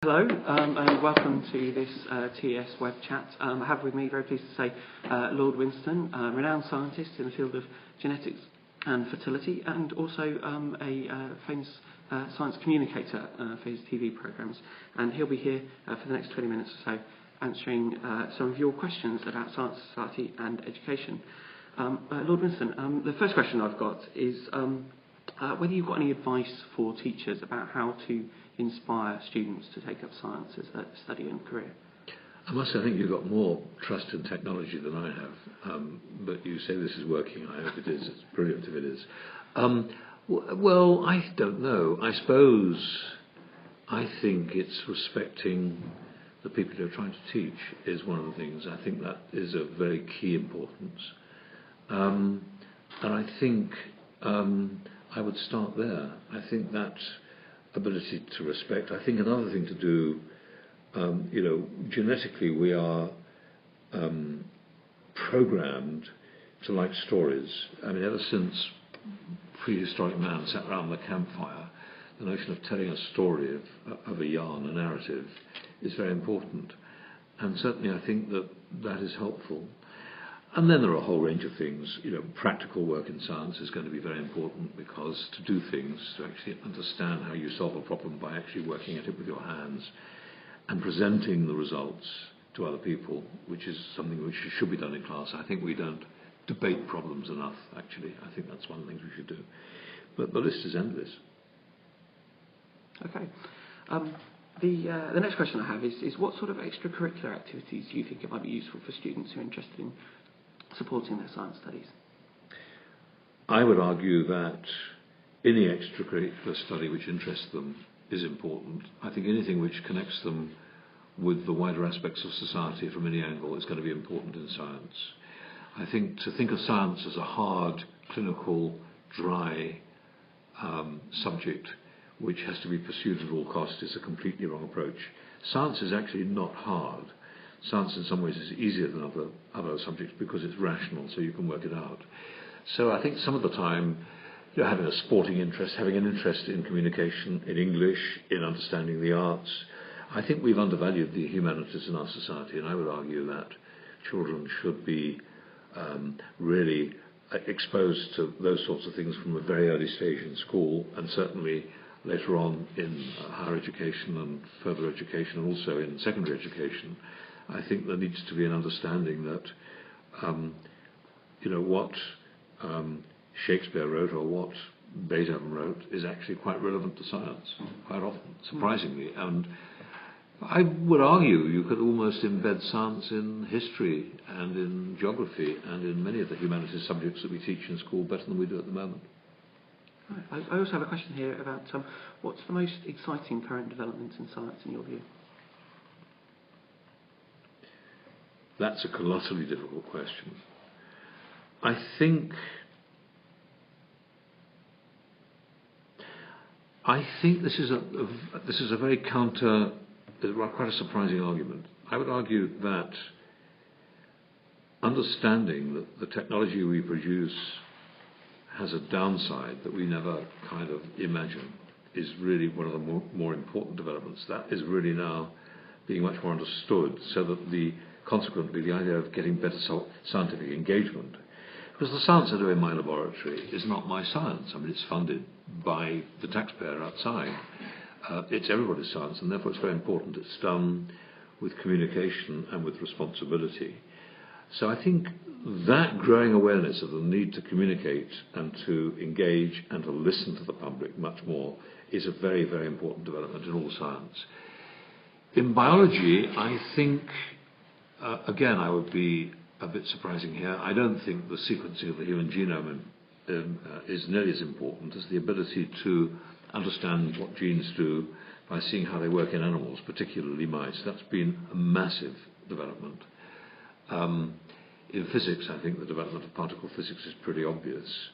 Hello, and welcome to this TES web chat. I have with me, very pleased to say, Lord Winston, a renowned scientist in the field of genetics and fertility, and also a famous science communicator for his TV programmes. And he'll be here for the next 20 minutes or so, answering some of your questions about science, society and education. Lord Winston, the first question I've got is whether you've got any advice for teachers about how to inspire students to take up science as a study and career. I must say, I think you've got more trust in technology than I have, but you say this is working. I hope it is. It's brilliant if it is. Well, I don't know. I suppose I think it's respecting the people you're trying to teach is one of the things. I think that is of very key importance. And I think I would start there. I think that ability to respect. I think another thing to do, genetically we are programmed to like stories. I mean, ever since prehistoric man sat around the campfire, the notion of telling a story of a yarn, a narrative, is very important. And certainly I think that is helpful. And then there are a whole range of things. Practical work in science is going to be very important, because to do things, to actually understand how you solve a problem by actually working at it with your hands and presenting the results to other people, which is something which should be done in class. I think we don't debate problems enough, actually. I think that's one of the things we should do. But the list is endless. Okay. The next question I have is what sort of extracurricular activities do you think it might be useful for students who are interested in supporting their science studies? I would argue that any extracurricular study which interests them is important. I think anything which connects them with the wider aspects of society from any angle is going to be important in science. I think to think of science as a hard, clinical, dry subject which has to be pursued at all costs is a completely wrong approach. Science is actually not hard. Science in some ways is easier than other subjects because it's rational, so you can work it out. So I think some of the time, having a sporting interest, having an interest in communication, in English, in understanding the arts, I think we've undervalued the humanities in our society, and I would argue that children should be really exposed to those sorts of things from a very early stage in school, and certainly later on in higher education and further education, and also in secondary education. I think there needs to be an understanding that, what Shakespeare wrote or what Beethoven wrote is actually quite relevant to science, quite often, surprisingly. And I would argue you could almost embed science in history and in geography and in many of the humanities subjects that we teach in school better than we do at the moment. Right. I also have a question here about what's the most exciting current development in science in your view? That's a colossally difficult question. I think this is a very quite a surprising argument. I would argue that understanding that the technology we produce has a downside that we never kind of imagine is really one of the more important developments. That is really now being much more understood, so that consequently the idea of getting better scientific engagement, because the science I do in my laboratory is not my science. I mean, it's funded by the taxpayer outside. It's everybody's science, and therefore it's very important it's done with communication and with responsibility. So I think that growing awareness of the need to communicate and to engage and to listen to the public much more is a very, very important development in all science. In biology, I think, again, I would be a bit surprising here. I don't think the sequencing of the human genome is nearly as important as the ability to understand what genes do by seeing how they work in animals, particularly mice. That's been a massive development. In physics, I think the development of particle physics is pretty obvious.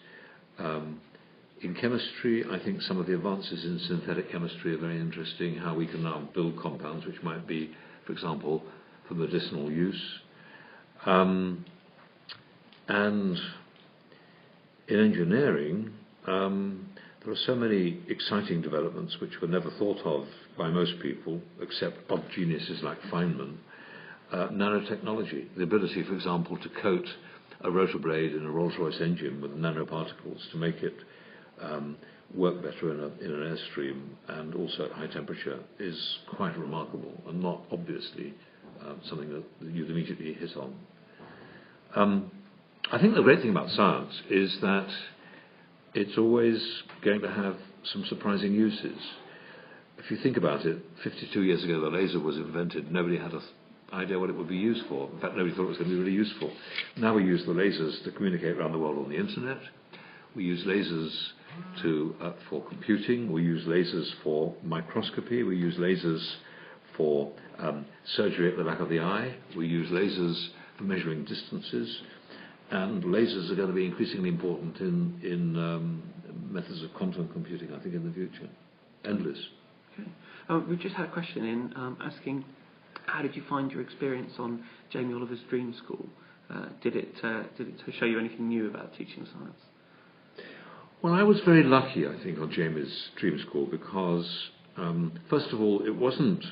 In chemistry, I think some of the advances in synthetic chemistry are very interesting, how we can now build compounds which might be, for example, for medicinal use. And in engineering, there are so many exciting developments which were never thought of by most people, except odd geniuses like Feynman. Nanotechnology, the ability, for example, to coat a rotor blade in a Rolls-Royce engine with nanoparticles to make it work better in an airstream and also at high temperature is quite remarkable and not obviously something that you'd immediately hit on. I think the great thing about science is that it's always going to have some surprising uses. If you think about it, 52 years ago the laser was invented. Nobody had an idea what it would be used for. In fact, nobody thought it was going to be really useful. Now we use the lasers to communicate around the world on the internet. We use lasers for computing. We use lasers for microscopy. We use lasers for surgery at the back of the eye. We use lasers for measuring distances. And lasers are going to be increasingly important in methods of quantum computing, I think, in the future. Endless. Okay. We've just had a question in asking, how did you find your experience on Jamie Oliver's Dream School? Did it show you anything new about teaching science? Well, I was very lucky, I think, on Jamie's Dream School because, first of all, it wasn't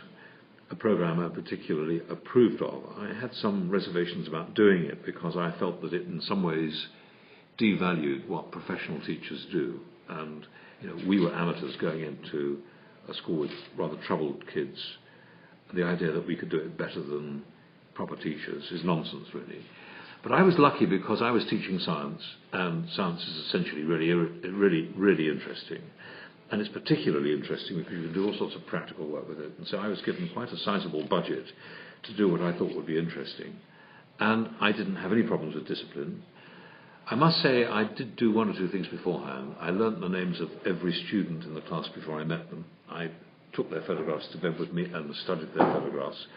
a program I particularly approved of. I had some reservations about doing it because I felt that it in some ways devalued what professional teachers do. And we were amateurs going into a school with rather troubled kids. The idea that we could do it better than proper teachers is nonsense, really. But I was lucky because I was teaching science, and science is essentially really interesting. And it's particularly interesting because you can do all sorts of practical work with it. And so I was given quite a sizable budget to do what I thought would be interesting. And I didn't have any problems with discipline. I must say I did do one or two things beforehand. I learnt the names of every student in the class before I met them. I took their photographs to bed with me and studied their photographs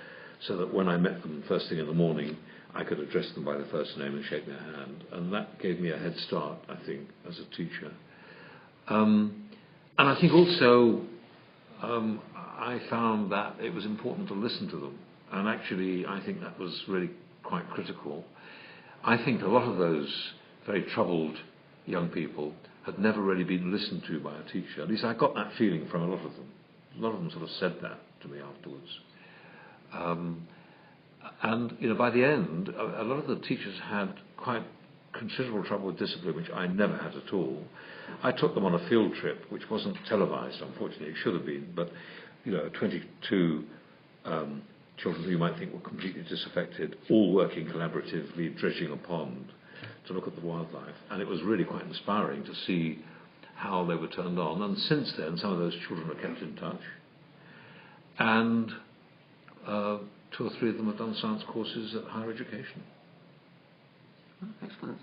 so that when I met them first thing in the morning, I could address them by their first name and shake their hand. And that gave me a head start, I think, as a teacher. And I think also I found that it was important to listen to them. And actually, I think that was really quite critical. I think a lot of those very troubled young people had never really been listened to by a teacher. At least I got that feeling from a lot of them. A lot of them sort of said that to me afterwards. And by the end, a lot of the teachers had quite considerable trouble with discipline, which I never had at all. I took them on a field trip, which wasn't televised, unfortunately. It should have been, but 22 children who you might think were completely disaffected, all working collaboratively, dredging a pond to look at the wildlife. And it was really quite inspiring to see how they were turned on. And since then, some of those children are kept in touch. And 2 or 3 of them have done science courses at higher education. Oh, excellent.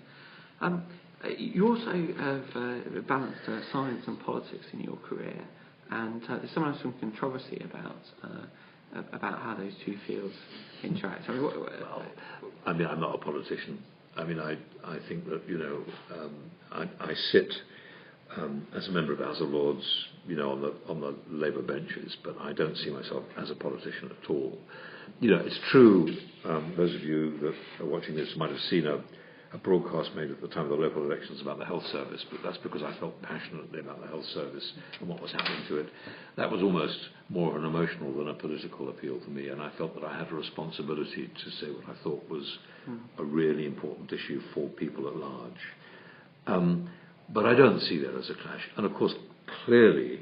You also have balanced science and politics in your career, and there's sometimes some controversy about how those two fields interact. I'm not a politician. I think that I sit as a member of the House of Lords, on the Labour benches, but I don't see myself as a politician at all. It's true. Those of you that are watching this might have seen a broadcast made at the time of the local elections about the health service, but that's because I felt passionately about the health service and what was happening to it. That was almost more of an emotional than a political appeal to me, and I felt that I had a responsibility to say what I thought was a really important issue for people at large. But I don't see that as a clash. And of course, clearly,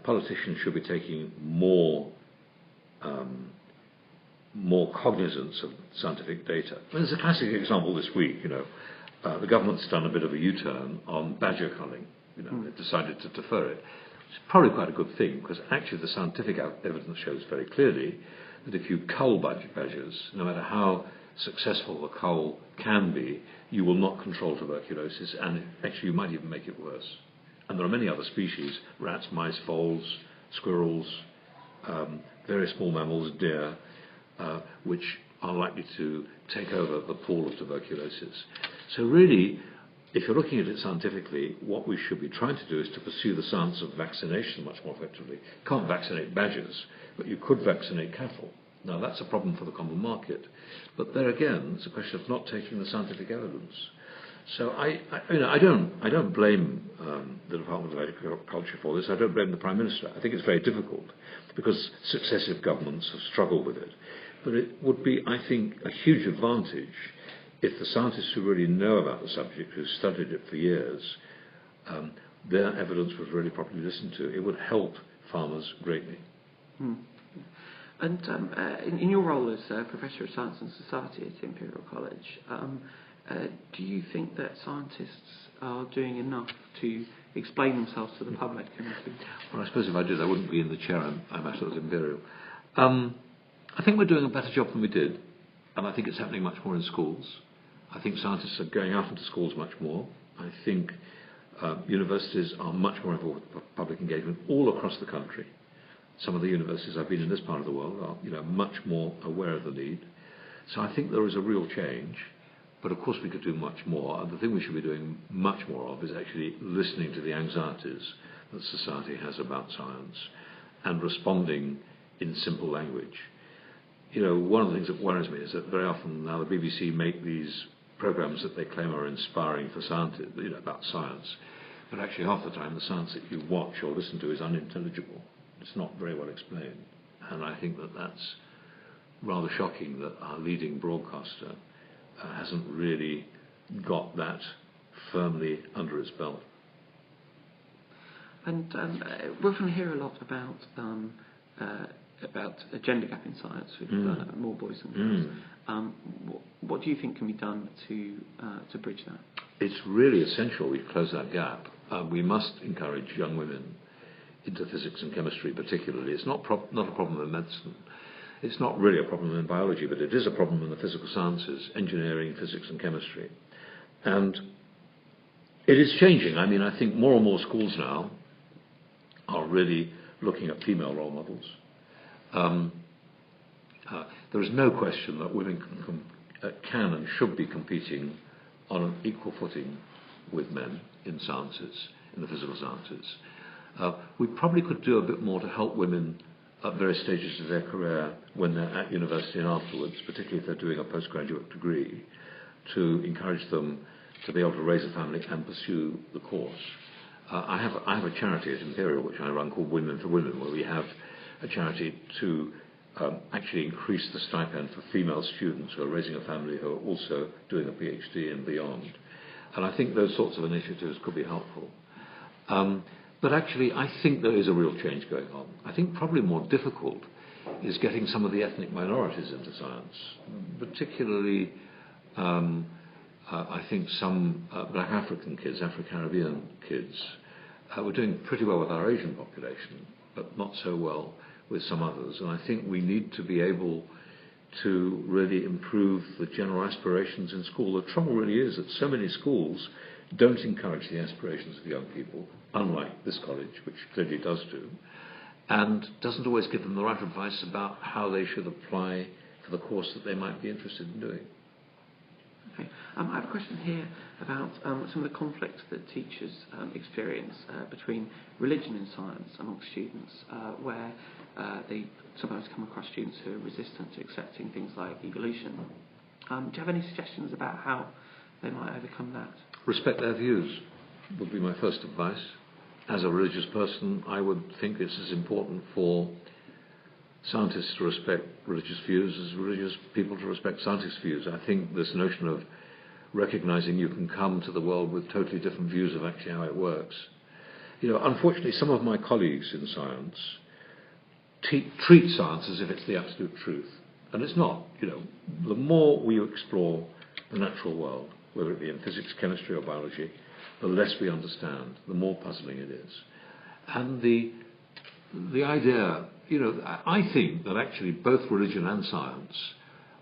politicians should be taking more cognizance of scientific data. There's a classic example this week. The government's done a bit of a U-turn on badger culling. It decided to defer it. It's probably quite a good thing because actually the scientific evidence shows very clearly that if you cull badgers, no matter how successful the cull can be, you will not control tuberculosis, and actually you might even make it worse. And there are many other species: rats, mice, voles, squirrels, various small mammals, deer, which are likely to take over the pool of tuberculosis. So really, if you're looking at it scientifically, what we should be trying to do is to pursue the science of vaccination much more effectively. You can't vaccinate badgers, but you could vaccinate cattle. Now, that's a problem for the common market. But there again, it's a question of not taking the scientific evidence. So I don't blame the Department of Agriculture for this. I don't blame the Prime Minister. I think it's very difficult because successive governments have struggled with it. But it would be, I think, a huge advantage if the scientists who really know about the subject, who studied it for years, their evidence was really properly listened to. It would help farmers greatly. And in your role as Professor of Science and Society at Imperial College, do you think that scientists are doing enough to explain themselves to the public? Well, I suppose if I did, I wouldn't be in the chair I'm at Imperial. I think we're doing a better job than we did, and I think it's happening much more in schools. I think scientists are going out into schools much more. I think universities are much more involved with public engagement all across the country. Some of the universities I've been in this part of the world are, much more aware of the need. So I think there is a real change. But of course we could do much more. And the thing we should be doing much more of is actually listening to the anxieties that society has about science and responding in simple language. One of the things that worries me is that very often now the BBC make these programs that they claim are inspiring for scientists, about science. But actually half the time the science that you watch or listen to is unintelligible. It's not very well explained. And I think that that's rather shocking that our leading broadcaster hasn't really got that firmly under its belt. And we often hear a lot about a gender gap in science with more boys than girls. What do you think can be done to bridge that? It's really essential we close that gap. We must encourage young women into physics and chemistry particularly. It's not a problem in medicine. It's not really a problem in biology, but it is a problem in the physical sciences, engineering, physics and chemistry. And it is changing. I think more and more schools now are really looking at female role models. There is no question that women can and should be competing on an equal footing with men in sciences, in the physical sciences. We probably could do a bit more to help women at various stages of their career when they're at university and afterwards, particularly if they're doing a postgraduate degree, to encourage them to be able to raise a family and pursue the course. I have a charity at Imperial which I run called Women for Women, where we have a charity to actually increase the stipend for female students who are raising a family who are also doing a PhD and beyond. And I think those sorts of initiatives could be helpful. But actually, I think there is a real change going on. I think probably more difficult is getting some of the ethnic minorities into science, particularly I think some black African kids, Afro-Caribbean kids. We're doing pretty well with our Asian population, but not so well with some others. And I think we need to be able to really improve the general aspirations in school. The trouble really is that so many schools don't encourage the aspirations of young people, unlike this college, which clearly does do, and doesn't always give them the right advice about how they should apply for the course that they might be interested in doing. Okay. I have a question here about some of the conflicts that teachers experience between religion and science amongst students, where they sometimes come across students who are resistant to accepting things like evolution. Do you have any suggestions about how they might overcome that? Respect their views would be my first advice. As a religious person, I would think it's as important for scientists to respect religious views as religious people to respect scientists' views. I think this notion of recognizing you can come to the world with totally different views of actually how it works. Unfortunately, some of my colleagues in science treat science as if it's the absolute truth. And it's not. The more we explore the natural world, whether it be in physics, chemistry or biology, the less we understand, the more puzzling it is. And the idea, I think that actually both religion and science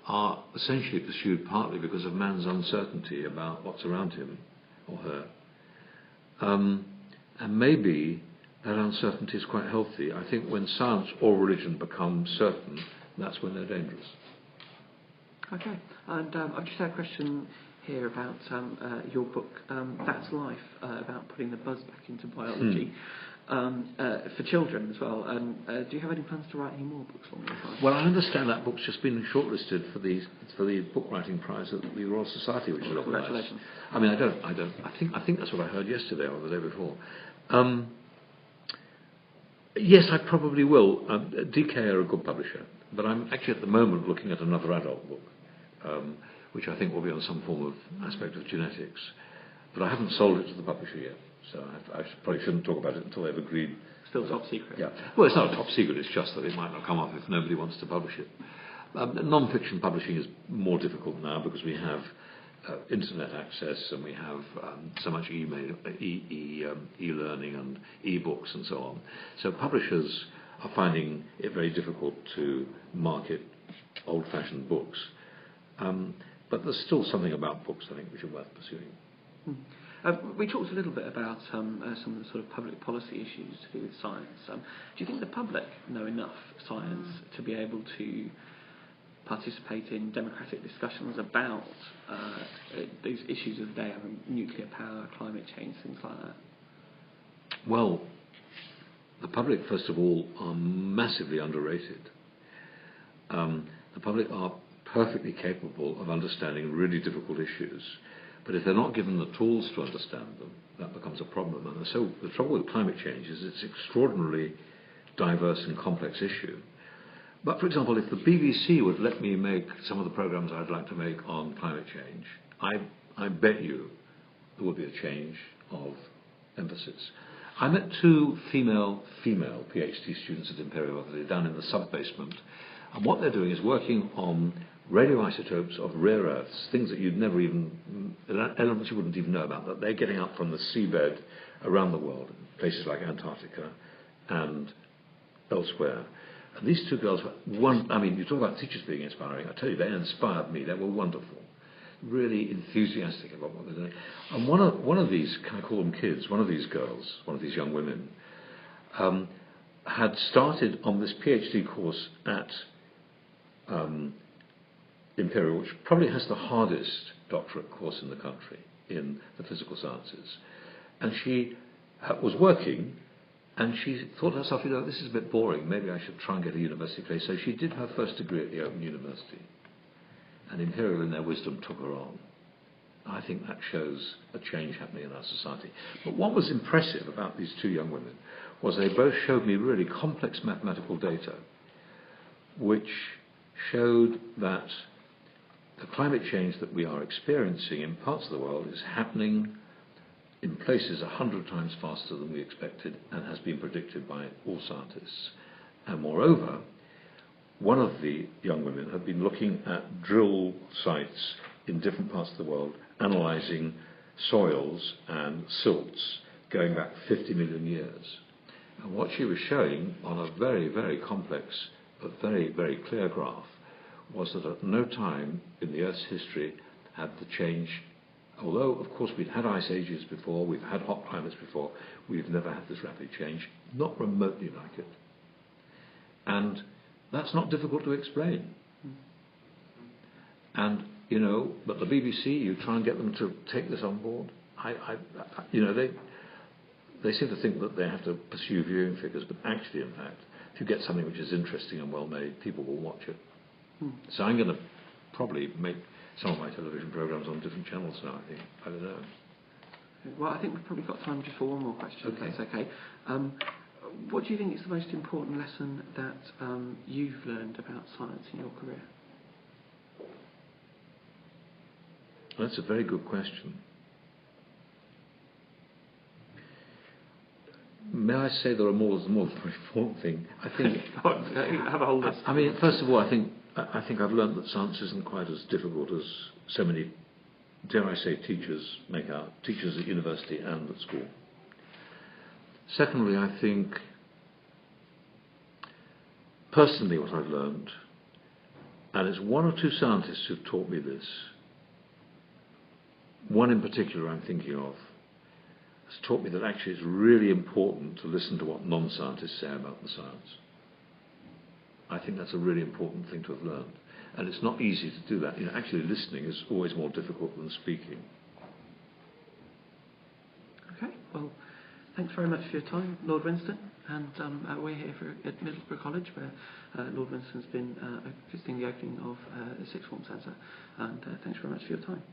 are essentially pursued partly because of man's uncertainty about what's around him or her. And maybe that uncertainty is quite healthy. I think when science or religion become certain, that's when they're dangerous. Okay, and I've just had a question here about your book, That's Life, about putting the buzz back into biology. for children as well. Do you have any plans to write any more books along those lines? Well, I understand that book's just been shortlisted for the book writing prize at the Royal Society, which is really nice. Congratulations. I mean, I think that's what I heard yesterday or the day before. Yes, I probably will. DK are a good publisher, but I'm actually at the moment looking at another adult book, which I think will be on some form of aspect of genetics. But I haven't sold it to the publisher yet, so I probably shouldn't talk about it until they've agreed. Still top secret. Yeah. Well, it's not a top secret. It's just that it might not come up if nobody wants to publish it. Non-fiction publishing is more difficult now because we have internet access and we have so much email, e-learning and e-books and so on. So publishers are finding it very difficult to market old-fashioned books. But there's still something about books, I think, which are worth pursuing. We talked a little bit about some of the sort of public policy issues to do with science. Do you think the public know enough science to be able to participate in democratic discussions about these issues of the day, nuclear power, climate change, things like that? Well, the public, first of all, are massively underrated. The public are perfectly capable of understanding really difficult issues, but if they're not given the tools to understand them, that becomes a problem. And so the trouble with climate change is it's an extraordinarily diverse and complex issue. But, for example, if the BBC would let me make some of the programmes I'd like to make on climate change, I bet you there would be a change of emphasis. I met two female PhD students at Imperial down in the sub-basement, and what they're doing is working on radioisotopes of rare earths, things that you'd never even, elements you wouldn't even know about, that they're getting up from the seabed around the world, places like Antarctica and elsewhere. And these two girls, you talk about teachers being inspiring. I tell you, they inspired me. They were wonderful, really enthusiastic about what they're doing. And one of these, can I call them kids? One of these girls, one of these young women, had started on this PhD course at Imperial, which probably has the hardest doctorate course in the country in the physical sciences. And she was working. And she thought to herself, this is a bit boring, maybe I should try and get a university place. So she did her first degree at the Open University. And Imperial, in their wisdom, took her on. I think that shows a change happening in our society. But what was impressive about these two young women was they both showed me really complex mathematical data, which showed that the climate change that we are experiencing in parts of the world is happening in places 100 times faster than we expected and has been predicted by all scientists. And moreover, one of the young women had been looking at drill sites in different parts of the world, analysing soils and silts going back 50 million years. And what she was showing on a very, very complex but very, very clear graph was that at no time in the Earth's history had the change. Although, of course, we'd had ice ages before, we've had hot climates before, we've never had this rapid change, not remotely like it. And that's not difficult to explain. And, but the BBC, you try and get them to take this on board. They seem to think that they have to pursue viewing figures, but actually, in fact, if you get something which is interesting and well made, people will watch it. So I'm going to probably make some of my television programmes on different channels now, I think. I don't know. Well, I think we've probably got time just for one more question, Okay. if that's okay. What do you think is the most important lesson that you've learned about science in your career? That's a very good question. May I say there are more than one very important thing? I think have a whole list. First of all, I think I've learned that science isn't quite as difficult as so many, dare I say, teachers make out, teachers at university and at school. Secondly, I think, personally, what I've learned, and it's one or two scientists who've taught me this, one in particular I'm thinking of, has taught me that actually it's really important to listen to what non-scientists say about the science. I think that's a really important thing to have learned. And it's not easy to do that. Actually listening is always more difficult than speaking. Okay, well, Thanks very much for your time, Lord Winston. And we're here at Middlesbrough College, where Lord Winston's been visiting the opening of the Sixth Form Centre. And thanks very much for your time.